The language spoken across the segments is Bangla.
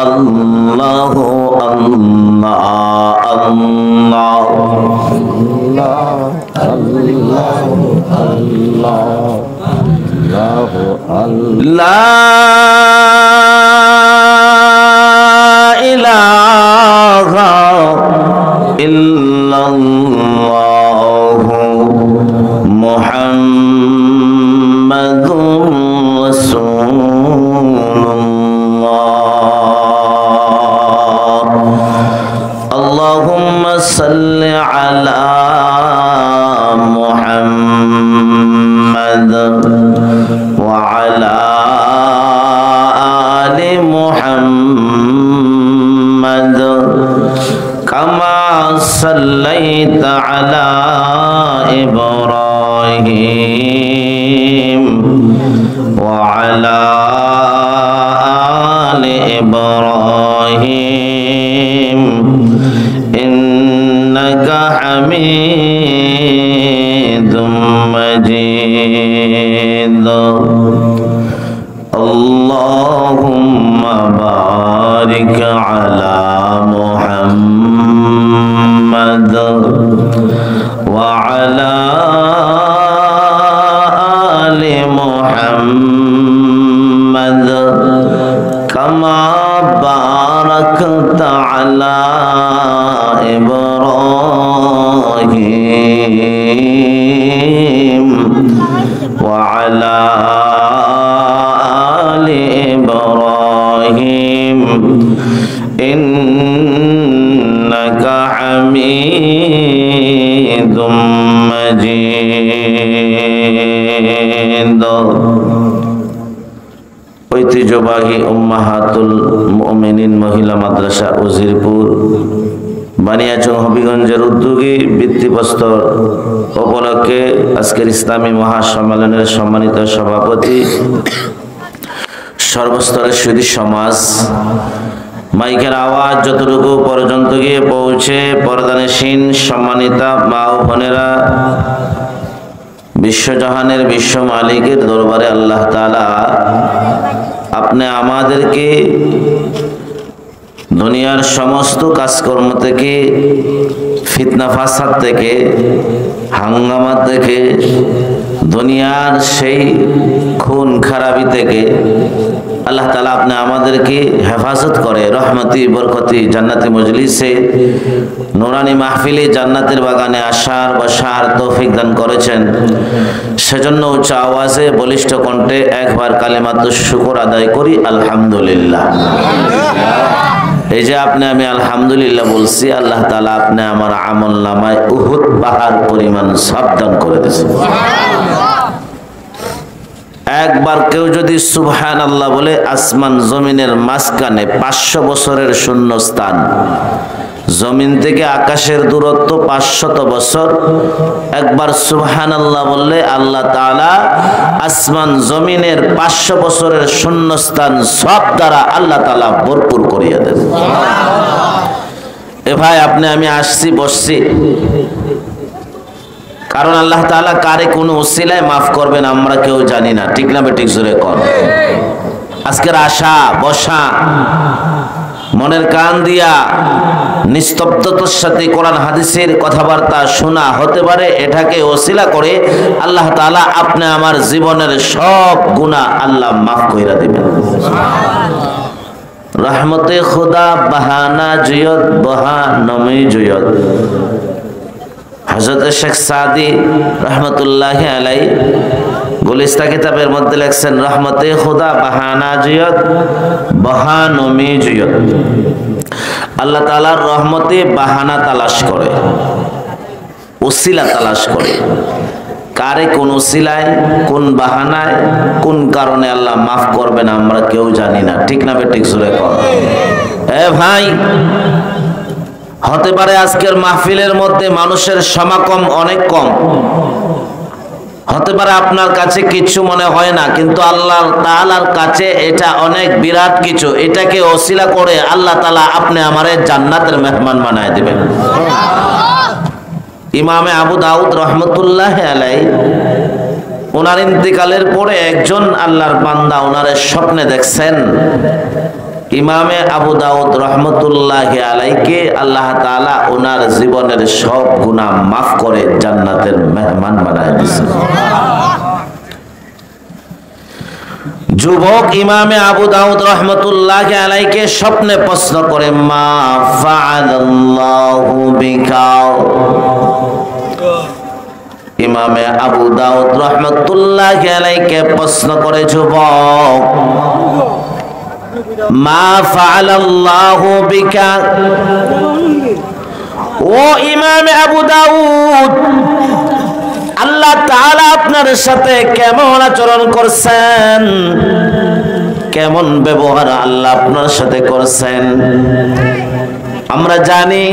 আল্লাহ আল্লাহ আল্লাহ লা ইলাহা ইল্লাল্লাহু মুহাম্মাদুর রাসূলুল্লাহ আল্লাহুম্মা সাল্লি আলা মুহাম্মাদ ওয়া আলা আলি মুহাম্মাদ কামা সাল্লাইতা আলা ইব্রাহিম ওয়া আলা আলি ইব্রাহিম ইন্নাকা হামিদুম মাজিদ আল্লাহুম্মা বারিক আলা মুহাম্মাদ ওয়া আলা আলি মুহাম্মাদ কামা বারাকতা আলা ইব্রাহিম ওয়া আলা আলি ইব্রাহিম ইন্নাকা হামিদুম মাজিদ। ঐতিহ্যবাহী উম্মাহাতুল মুমিনিন মহিলা মাদ্রাসা উজিরপুর বানিয়াচং হবিগঞ্জের উদ্যোগী ভিত্তিপ্রস্তর উপলক্ষে আজকের ইসলামী মহাসম্মেলনের সম্মানিত সভাপতি, সর্বস্তরের সুধী সমাজ, মাইকের আওয়াজ যতটুকু পর্যন্ত গিয়ে পৌঁছে পর্দানশীন সম্মানিতা মা ও বোনেরা, বিশ্বজাহানের বিশ্ব মালিকের দরবারে আল্লাহ তাআলা আপনি আমাদেরকে দুনিয়ার সমস্ত কাজকর্ম থেকে, ফিতনা ফাসাদ থেকে, হাঙ্গামা থেকে, দুনিয়ার সেই খুন খারাপি থেকে আল্লাহ তাআলা আপনি আমাদেরকে হেফাজত করে রহমতি বরকতি জান্নাতি মজলিসে নুরানি মাহফিলে জান্নাতের বাগানে আসার বসার তৌফিক দান করেছেন। সেজন্য উচ্চ আওয়াজে বলিষ্ঠ কণ্ঠে একবার কালিমাতুশ শুকর আদায় করি আলহামদুলিল্লাহ। এই যে আপনি আমি আলহামদুলিল্লাহ বলছি, আল্লাহ তাআলা আপনি আমার আমল নামায় উহুদ পাহাড় পরিমাণ সওয়াব দান করে দিয়েছেন। একবার কেউ যদি সুবহানাল্লাহ বলে আসমান জমিনের মাঝখানে 500 বছরের শূন্য স্থান, জমিন থেকে আকাশের দূরত্ব 500 বছর, একবার সুবহানাল্লাহ বললে আল্লাহ তাআলা আসমান জমিনের 500 বছরের শূন্য স্থান সব দ্বারা আল্লাহ তাআলা ভরপুর করিয়ে দেন। এ ভাই আপনি আমি আসছি বসছি কারণ আল্লাহ তাআলা কারে কোন ওসিলায় মাফ করবেন আমরা কেউ জানি না, ঠিক না বেঠিক জোরে কর। আজকের আসা বসা মনের কান দিয়া নিস্তব্ধতার সাথে কোরআন হাদিসের কথাবার্তা শোনা হতে পারে, এটাকে ওসিলা করে আল্লাহ তাআলা আপনি আমার জীবনের সব গুনাহ আল্লাহ মাফ কইরা দিবেন। রহমতে খুদা বাহানা জুয়ত বহানমি জুয়ত। হযরত শেখ সাদি রহমতুল্লাহি আলাইহি গুলিস্তা কিতাবের মধ্যে লেখছেন রহমতে খুদা বাহানা জুয়ত বহানমি জুয়ত। আল্লাহ তাআলার রহমতে বাহানা তালাশ করে, ওসিলা তালাশ করে, কারে কোন ওসিলায় কোন বাহানায় কোন কারণে আল্লাহ মাফ করবেন আমরা কেউ জানি না, ঠিক না বেঠিক জোরে কর। এ ভাই, হতে পারে আজকের মাহফিলের মধ্যে মানুষের সমাগম অনেক কম, হতে পারে আপনার কাছে কিছু মনে হয় না, কিন্তু আল্লাহ তাআলার কাছে এটা অনেক বিরাট কিছু। এটাকে ওসিলা করে আল্লাহ তাআলা আপনি আমারে জান্নাতের মেহমান বানায় দিবেন। ইমামে আবু দাউদ রহমতুল্লাহি আলাইহি ওনার ইন্তেকালের পরে একজন আল্লাহর বান্দা ওনারে স্বপ্নে দেখছেন, ইমামে আবু দাউদ রহমতুল্লাহি আলাইকে আল্লাহ তাআলা ওনার জীবনের সব গুনাহ মাফ করে জান্নাতের মেহমান বানায় দিয়েছেন। যুবক ইমামে আবু দাউদ রহমতুল্লাহি আলাইকে স্বপ্নে প্রশ্ন করে, মা ফাআলাল্লাহু বিকা। ইমামে আবু দাউদ রহমতুল্লাহি আলাইকে প্রশ্ন করে, যুবক মা ফাআলাল্লাহু বিকা। ও ইমামে আবু দাউদ, আল্লাহ তাআলা আপনার সাথে কেমন আচরণ করছেন, কেমন ব্যবহার আল্লাহ আপনার সাথে করছেন? আমরা জানি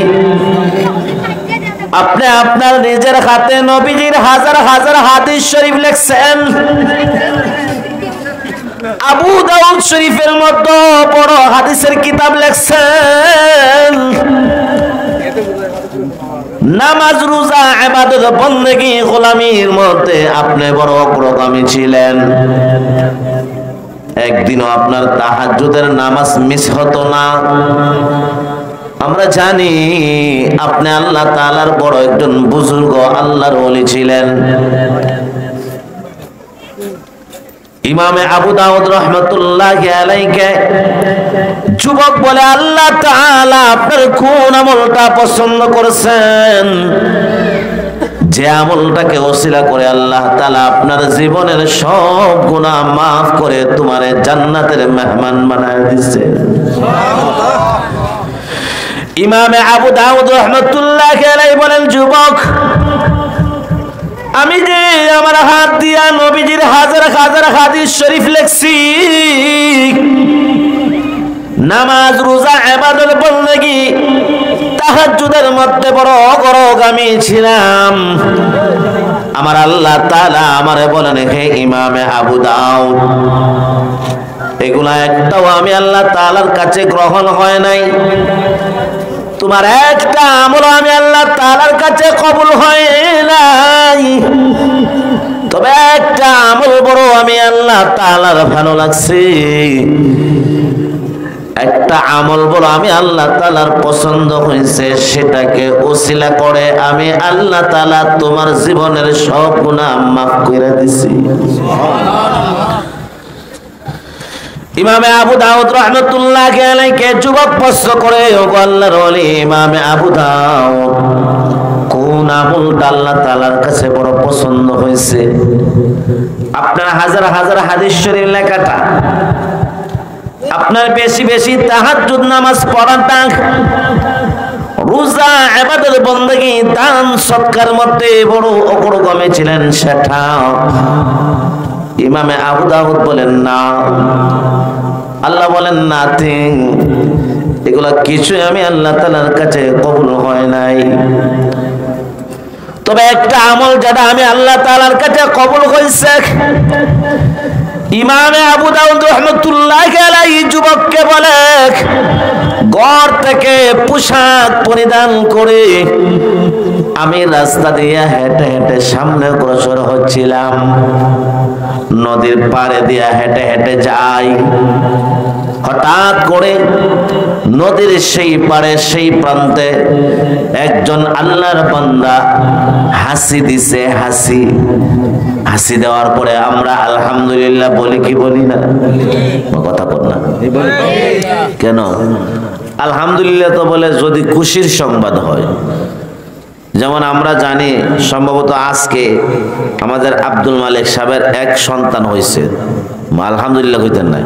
আপনি আপনার নিজের হাতে নবীজির হাজার হাজার হাদিস শরীফ লিখছেন। আবু দাউদ শরীফের মতো বড় হাদিসের কিতাব লিখছেন। নামাজ রোজা ইবাদত বندگی গোলামির মধ্যে আপনি বড় অগ্রগামী ছিলেন। একদিনও আপনার তাহাজ্জুদের নামাজ মিস হতো না। আমরা জানি আপনি আল্লাহ তাআলার বড় একজন বুজুর্গ আল্লাহর ওলি ছিলেন। ইমামে আবু দাউদ রহমতুল্লাহি আলাইকে যুবক বলে, আল্লাহ তাআলা আপনার কোন আমলটা পছন্দ করেছেন, যে আমলটাকে ওসিলা করে আল্লাহ তাআলা আপনার জীবনের সব গুনাহ মাফ করে তোমারে জান্নাতের মেহমান বানায় দিয়েছে? ইমামে আবু দাউদ রহমতুল্লাহি আলাইহি বলেন, যুবক আমি যে আমার হাত দিয়া নবীজির হাজার হাজার হাদিস শরীফ লিখছি, নামাজ রোজা ইবাদত বندگی তাহাজ্জুদের মধ্যে বড় অগ্রগামী ছিলাম, আমার আল্লাহ তাআলা আমারে বলেন, হে ইমামে আবু দাউদ, এগুলা একটাও আমি আল্লাহ তাআলার কাছে গ্রহণ হয় নাই। তোমার একটা আমল আমি আল্লাহ তাআলার কাছে কবুল হয় নাই, তবে একটা আমল বড় আমি আল্লাহ তাআলার ভালো লাগছে, একটা আমল বড় আমি আল্লাহ তাআলার পছন্দ হয়েছে, সেটাকে ওসিলা করে আমি আল্লাহ তাআলা তোমার জীবনের সব গুনাহ মাফ করে দিছি। ইমামে আবু দাউদ রহমতুল্লাহি আলাইহি যুবক প্রশ্ন করে, ও আল্লাহর ওলি ইমামে আবু দাউদ, কোন আমলটা আল্লাহ তাআলার কাছে বড় পছন্দ হয়েছে? আপনার হাজার হাজার হাদিস শরীফ লেখাটা, আপনার বেশি বেশি তাহাজ্জুদ নামাজ পড়াটা, রোজা ইবাদত বندگی দান সদকার মধ্যে বড় অগ্রগামী ছিলেন, সেটা ইমামে আবু দাউদ বলেন না। আল্লাহ বলেন, নাথিং, এগুলা কিছুই আমি আল্লাহ তাআলার কাছে কবুল হয় নাই, তবে একটা আমল যেটা আমি আল্লাহ তাআলার কাছে কবুল হয়েছে। ইমামে আবু দাউদ রহমতুল্লাহি আলাইহি যুবককে বলে, ঘর থেকে পোশাক পরিধান করে আমি রাস্তা দিয়ে হেঁটে হেঁটে সামনে অগ্রসর হচ্ছিলাম, নদীর পাড়ে দিয়ে হেঁটে হেঁটে যাই, হঠাৎ করে নদীর সেই পাড়ে সেই প্রান্তে একজন আল্লাহর বান্দা হাসি দিছে। হাসি দেওয়ার পরে আমরা আলহামদুলিল্লাহ বলি কি বলি না? কথা বল না কেন? আলহামদুলিল্লাহ তো বলে যদি খুশির সংবাদ হয়। যেমন আমরা জানি সম্ভবত আজকে আমাদের আব্দুল মালিক সাহেবের এক সন্তান হয়েছে, আলহামদুলিল্লাহ কইতেন না,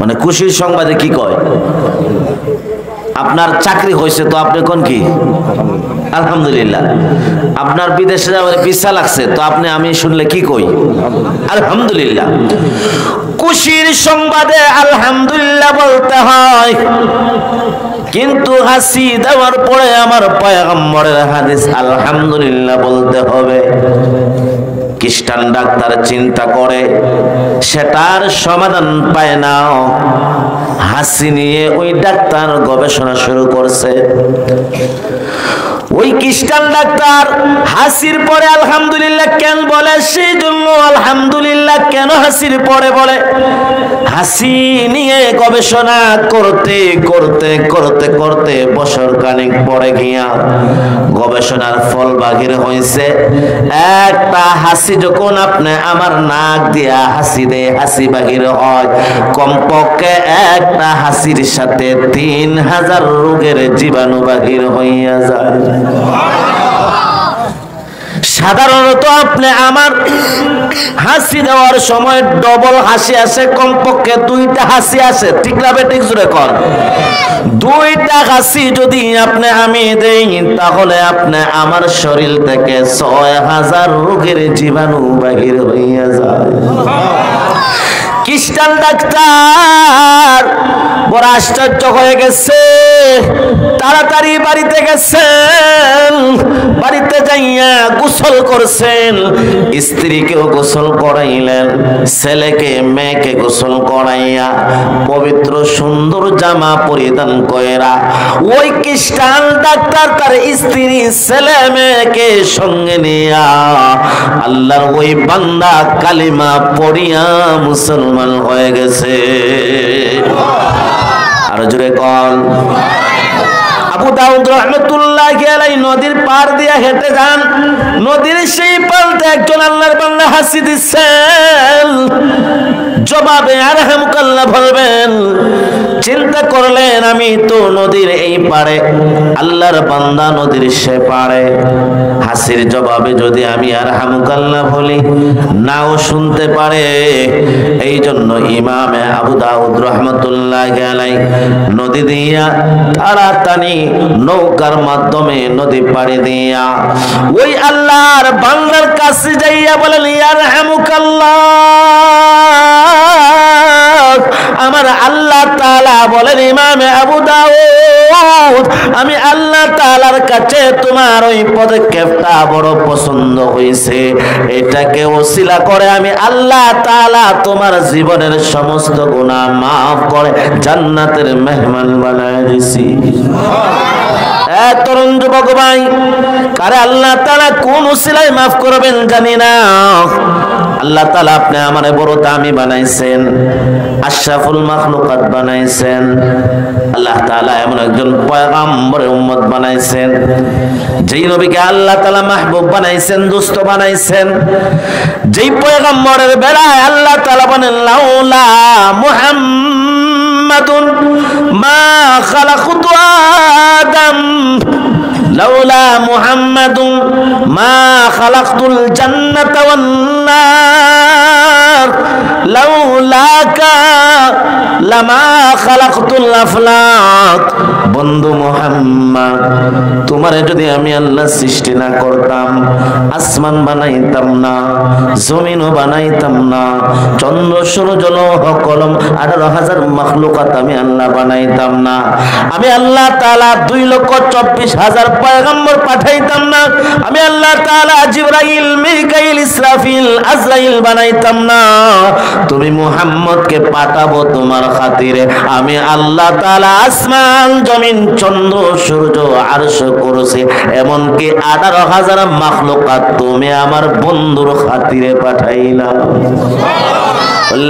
মানে খুশির সংবাদে কি কয়? আপনার চাকরি হয়েছে তো আপনি কোন কি আলহামদুলিল্লাহ। আপনার বিদেশে যাওয়ার ভিসা লাগছে তো আপনি আমি শুনলে কি কই? আলহামদুলিল্লাহ। খুশির সংবাদে আলহামদুলিল্লাহ বলতে হয়, কিন্তু হাসি দেওয়ার পরে আমার পয়গম্বরের হাদিস আলহামদুলিল্লাহ বলতে হবে। খ্রিস্টান ডাক্তার চিন্তা করে সেটার সমাধান পায় না, হাসি নিয়ে ওই ডাক্তার গবেষণা শুরু করছে। ওই খ্রিস্টান ডাক্তার হাসির পরে আলহামদুলিল্লাহ কেন বলে, সেই জন্য আলহামদুলিল্লাহ কেন হাসির পরে বলে হাসি নিয়ে গবেষণা করতে করতে করতে করতে বছর খানিক পরে গিয়া গবেষণার ফল বাহির হয়েছে একটা হাসি যখন আপনি আমার নাক দিয়া হাসি দে হাসি বাহির হয় কমপক্ষে একটা হাসির সাথে 3000 রোগের জীবাণু বাহির হইয়া যায়। সাধারণত আপনি আমার হাসি দেওয়ার সময় ডবল হাসি আসে, কমপক্ষে 2টা হাসি আসে, ঠিক না বেঠিক জোরে কর। 2টা হাসি যদি আপনি আমি দেই তাহলে আপনি আমার শরীর থেকে 6000 রোগের জীবাণু বাহির হইয়া যায়। খ্রিস্টান ডাক্তার বড় আশ্চর্য হয়ে গেছে, তাড়াতাড়ি বাড়িতে গেছেন, বাড়িতে যাইয়া গোসল করছেন, স্ত্রীকেও গোসল করাইলেন, ছেলেকে মেয়েকে গোসল করাইয়া পবিত্র সুন্দর জামা পরিধান কইরা ওই খ্রিস্টান ডাক্তার তার স্ত্রী ছেলে মেয়েকে সঙ্গে নিয়া আল্লাহর ওই বান্দা কালিমা পড়িয়া মুসলমান হয়ে গেছে। আর জোরে কল। আবু দাউদ রাহমাতুল্লাহি আলাইহি নদীর পার দিয়ে হেঁটে যান, নদীর সেই পালতে একজন আল্লাহর বান্দা হাসি দিচ্ছেন, জবাবে আরহামুকাল্লাহ বলবেন। চিন্তা করলেন আমি তো নদীর এই পারে, আল্লাহর বান্দা নদীর সে পারে, হাসির জবাবে যদি আমি আরহামুকাল্লাহ বলি নাও শুনতে পারে। এই জন্য ইমামে আবু দাউদ রাহমাতুল্লাহি আলাইহি নদী দিয়া তাড়াতাড়ি নৌকার মাধ্যমে নদী পাড়ি দিয়া ওই আল্লাহর বান্দার কাছে যাইয়া বলেন ইয়ারহামুকাল্লাহ, আমার আল্লাহ তাআলা বলেন ইমামে আবু দাউদ আমি আল্লাহ তাআলার কাছে তোমার ওই পদক্ষেপটা বড় পছন্দ হয়েছে, এটাকে ওসিলা করে আমি আল্লাহ তাআলা তোমার জীবনের সমস্ত গুনাহ মাফ করে জান্নাতের মেহমান বানায় দিছি। তরুণ যুবক ভাই, কারে আল্লাহ তাআলা কোন ওসিলায় মাফ করবেন জানি না। আল্লাহ তাআলা আপনি আমারে বড় দামি বানাইছেন, আশরাফুল মাখলুকাত বানাইছেন, আল্লাহ তাআলা এমন একজন পয়গম্বরের উম্মত বানাইছেন, যেই নবীকে আল্লাহ তাআলা মাহবুব বানাইছেন, দোস্ত বানাইছেন, যেই পয়গম্বরের বেলায় আল্লাহ তাআলা বলেন লাউলা মুহাম্মাদুন মা খালাকতু আদম, লাউলা মুহাম্মাদুন মা খালাকতুল জান্নাতা ওয়ান নার, লাউলাকা লামা খালাকতুল আফলাক। বন্ধু মুহাম্মদ, তোমারে যদি আমি আল্লাহ সৃষ্টি না করতাম, আসমান বানাইতাম না, জমিনও বানাইতাম না, চন্দ্র সূর্য লৌহ কলম 18,000 মাখলুকাত আমি আল্লাহ বানাইতাম না, আমি আল্লাহ তাআলা 2,24,000 পয়গম্বর পাঠাইতাম না, আমি আল্লাহ তাআলা জিবরাইল মিকাইল ইসরাফিল আজরাইল বানাইতাম না, তুমি মুহাম্মদকে পাঠাবো তোমার খাতিরে। আমি আল্লাহ তাআলা আসমান জমিন চন্দ্র সূর্য আরশ কুরসি এমনকি 18,000 মাখলুকাত তুমি আমার বন্ধুর খাতিরে পাঠাইলা।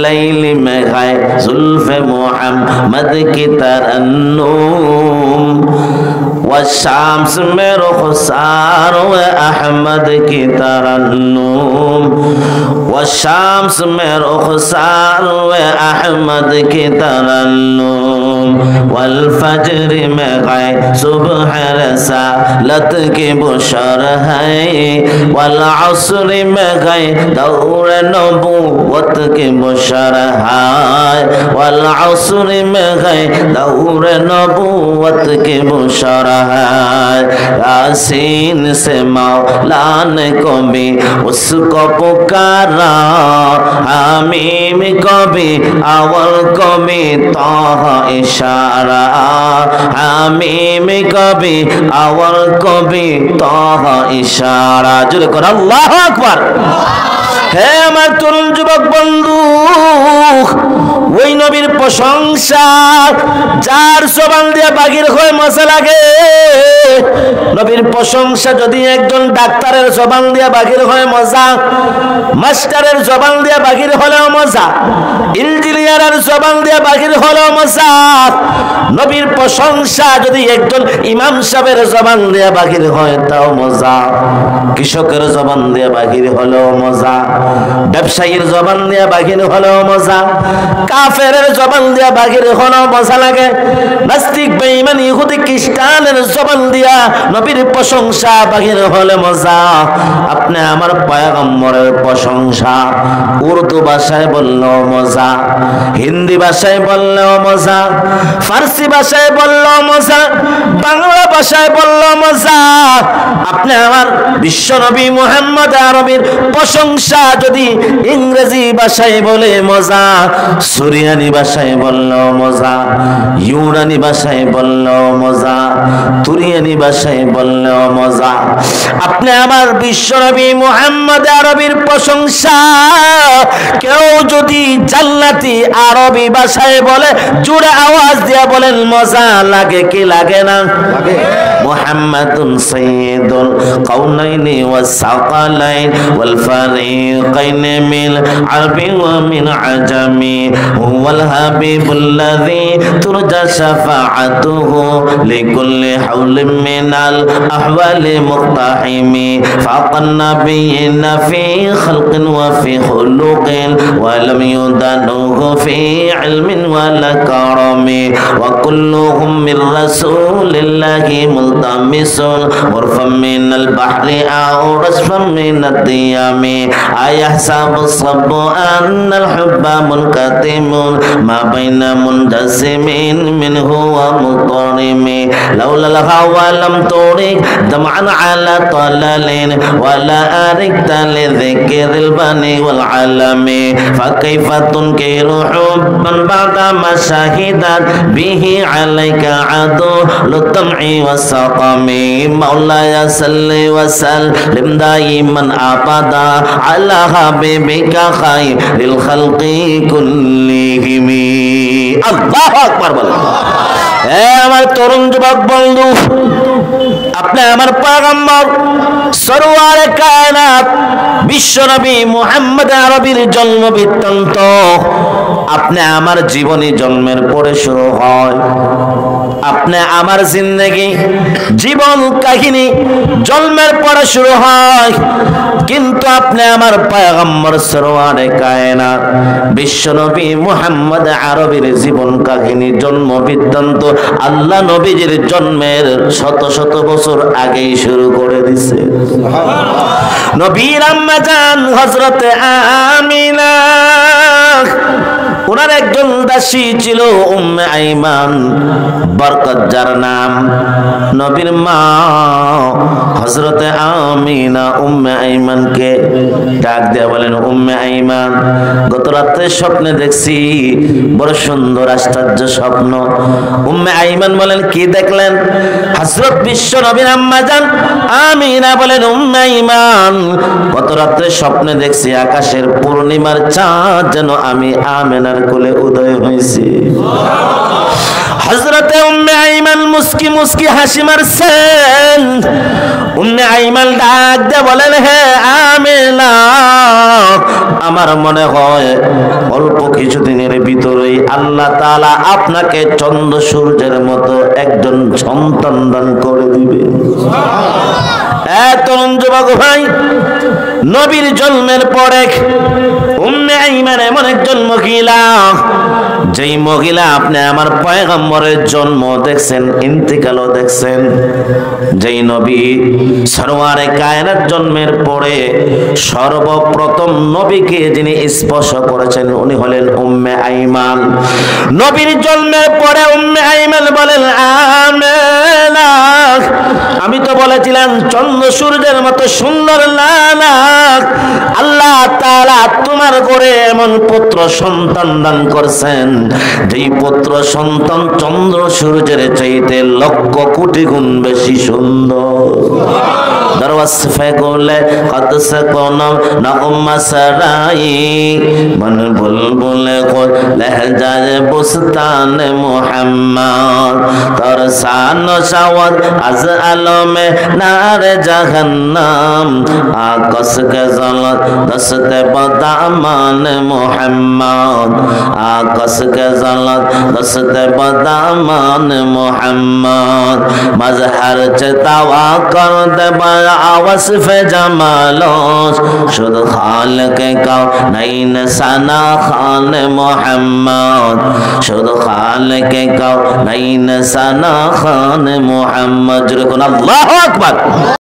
लाइल में गाए जुल्फ़े मोहम्मद की तरन्नुम व शाम्स में रुखसार व अहमद की तरन्नुम व शाम्स में रुखसार व अहमद की तरन्नुम वल फज्र में गाए सुबह रसालत की बुशर है वल अस्र में गाए दौर नबूवत की बुशर है वल अस्र में गाए दौर नबूवत की बुशर है। यासीन से मौला ने को भी उसको पुकारा, हमीम को भी अवल को भी ताहा इशारा, हमीम को भी अवल को भी ताहा इशारा। जुल कर अल्लाहु আকবার। হে আমার তরুণ যুবক বন্ধু, ওই নবীর প্রশংসা যার জবান দিয়ে বাহির হয় মজা লাগে। নবীর প্রশংসা যদি একজন ডাক্তারের জবান দিয়ে বাহির হয় মজা, মাস্টারের জবান দিয়ে বাহির হলেও মজা, ইঞ্জিনিয়ারের জবান দিয়ে বাহির হলেও মজা। নবীর প্রশংসা যদি একজন ইমাম সাহেবের জবান দিয়ে বাহির হয় তাও মজা, কৃষকের জবান দিয়ে বাহির হলেও মজা, ব্যবসায়ীর জবান দিয়ে বাহির হলেও মজা, কাফেরের জবান দিয়ে বাহির হলেও মজা লাগে। নাস্তিক বেঈমান ইহুদি খ্রিস্টানের জবান দিয়া নবীর প্রশংসা বাহির হলে মজা। আপনি আমার পয়গম্বরের প্রশংসা উর্দু ভাষায় বললেও মজা, হিন্দি ভাষায় বললেও মজা, ফার্সি ভাষায় বললেও মজা, বাংলা ভাষায় বললেও মজা। আপনি আমার বিশ্ব নবী মুহাম্মদ আরবির প্রশংসা যদি ইংরেজি ভাষায় বলে মজা, সুরিয়ানি ভাষায় বললেও মজা, ইউনানি ভাষায় বললেও মজা, তুরিয়ানি ভাষায় বললেও মজা। আপনি আমার বিশ্ব নবী মুহাম্মদ আরবির প্রশংসা কেউ যদি জান্নাতি আরবি ভাষায় বলে জোরে আওয়াজ দিয়া বলেন মজা লাগে কি লাগে না? মুহাম্মাদুন সাইয়্যিদুল কাউনাইনি ওয়াস সাকালাইন ওয়াল ফারিকাইনি মিন আরবি ওয়া মিন আজামি হুয়াল হাবিবুল্লাযী তুরজা শাফাআতুহু লিকুল্লি হাওলিন মিনাল আহওয়ালি মুক্তাহিমি ফাকান নাবিয়িনা ফি খালকিন ওয়া ফি খুলুকিন ওয়া লাম ইউদানুহু ফি ইলমিন ওয়া লা কারামি ওয়া কুল্লুহুম মির রাসূলিল্লাহি মুলতামিসুন ওরফাম মিনাল বাহরি আও রাসফাম মিনাদ দিয়ামি আয়াহসাবু সাবু আন্নাল হুব্বা মুনকাতিমুন মা বাইনা মুনজাসিমিন মিনহু ওয়া মুতারিমি লাউলাল হাওয়া লাম তুরিক দামান আলা তালালিন ওয়ালা আরিকতা লিযিকিরিল বানি ওয়াল আলামি ফাকাইফা তুনকিরু হুব্বান বাদা মা শাহিদাত বিহি আলাইকা আদু লুতামই ওয়াসাকামি মাওলায়া সাল্লি ওয়া সাল্লিম দাইমান আবাদা আলা হাবিবিকা খায়রিল খালকি কুল্লিহিম। আল্লাহু আকবার বলেন। আমার তরুণ যুবক বন্ধু, আপনি আমার পয়গম্বর সরওয়ারে কায়নাত বিশ্বনবী মুহাম্মদ আরবির জন্ম বৃত্তান্ত আপনি আমার জীবনী জন্মের পরে শুরু হয়। আপনি আমার জিন্দেগি জীবন কাহিনী জন্মের পরে শুরু হয়, কিন্তু আপনি আমার পয়গম্বর সরওয়ারে কায়নাত বিশ্বনবী মুহাম্মদ আরবির জীবন কাহিনী জন্ম বৃত্তান্ত আল্লাহ নবীজির জন্মের শত শত বছর আগেই শুরু করে দিছে। নবীর আম্মা জান হযরতে আমিনা, ওনার একজন দাসী ছিল উম্মে আইমান বরকত যার নাম। নবীর মা হযরতে আমিনা উম্মে আইমানকে ডাক দিয়ে বলেন, উম্মে আইমান, গত রাতে স্বপ্নে দেখছি বড় সুন্দর আশ্চর্য স্বপ্ন। উম্মে আইমান বলেন, কি দেখলেন? হযরত বিশ্ব নবীর আম্মা জান আমিনা বলেন, উম্মে আইমান, গত রাতে স্বপ্নে দেখছি আকাশের পূর্ণিমার চাঁদ যেন আমি আমিনার কোলে উদয় হয়েছে। হযরতে উম্মে আইমান মুস্কি মুস্কি হাসি মারছেন। উম্মে আইমান ডাক দিয়ে বলেন, হে আমিনা, আমার মনে হয় অল্প কিছুদিনের ভিতরেই আল্লাহ তাআলা আপনাকে চন্দ্র সূর্যের মতো একজন সন্তান দান করে দিবে। তরুণ যুবক ভাই, নবীর জন্মের পরে উম্মে আইমান এমন একজন মহিলা, যেই মহিলা আপনি আমার পয়গম্বরের জন্ম দেখছেন, ইন্তিকালও দেখছেন। যেই নবী সরওয়ারে কায়নাত জন্মের পরে সর্বপ্রথম নবীকে যিনি স্পর্শ করেছেন উনি হলেন উম্মে আইমান। নবীর জন্মের পরে উম্মে আইমান বলেন, আমিনা, আমি তো বলেছিলাম চন্দ্র সূর্যের মতো সুন্দর লালা, আল্লাহ তাআলা তোমার ঘরে এমন পুত্র সন্তান দান করছেন যেই পুত্র সন্তান চন্দ্র সূর্যের চাইতে লক্ষ কোটি গুণ বেশি সুন্দর। দরওয়াজ ফেকলে কত সে কোন না উম্মা সারাই মন বুলবুল কো লহজায়ে বুস্তান মুহাম্মদ তোর শান ও শাওয়াত আজ আলমে নারে জাহান্নাম আকস কে জলত দস্তে বদামান মুহাম্মদ আকস কে জলত দস্তে বদামান মুহাম্মদ মজহর চতাওয়া করতে বড় ওয়াসফ জামালোস শুধু খালিক কাও নাইন সানা খান মুহাম্মদ শুধু খালিক কাও নাইন সানা খান মুহাম্মদ। আল্লাহু আকবার।